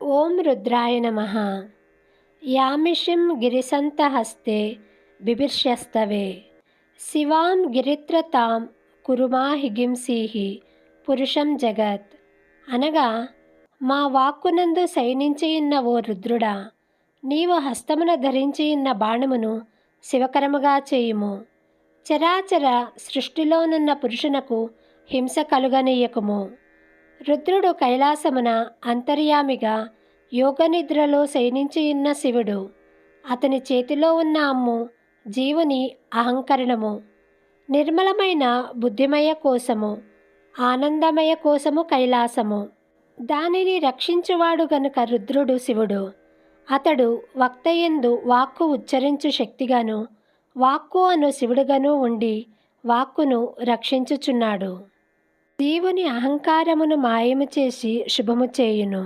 ఓం రుద్రాయ నమః. యామిషిం గిరిసంతహస్తే బిభిర్ష్యస్తవే శివాం గిరిత్రతాం కురుమాహిగింసీః పురుషం జగత్. అనగా, మా వాక్కునందు శయనించియున్న ఓ రుద్రుడా, నీవు హస్తమున ధరించియున్న బాణమును శివకరముగా చేయుము. చరాచర సృష్టిలోనున్న పురుషునకు హింస కలుగనీయకుము. రుద్రుడు కైలాసమున అంతర్యామిగా యోగనిద్రలో శయనించియున్న శివుడు. అతని చేతిలో ఉన్న అమ్ము జీవుని అహంకరణము. నిర్మలమైన బుద్ధిమయ కోశము, ఆనందమయ కోశము కైలాసము. దానిని రక్షించువాడు గనుక రుద్రుడు శివుడు. అతడు వక్తయందు వాక్కు ఉచ్చరించు శక్తిగాను, వాక్కు అను శివుడుగాను ఉండి వాక్కును రక్షించుచున్నాడు. జీవుని అహంకారమును మాయము చేసి శుభము చేయును.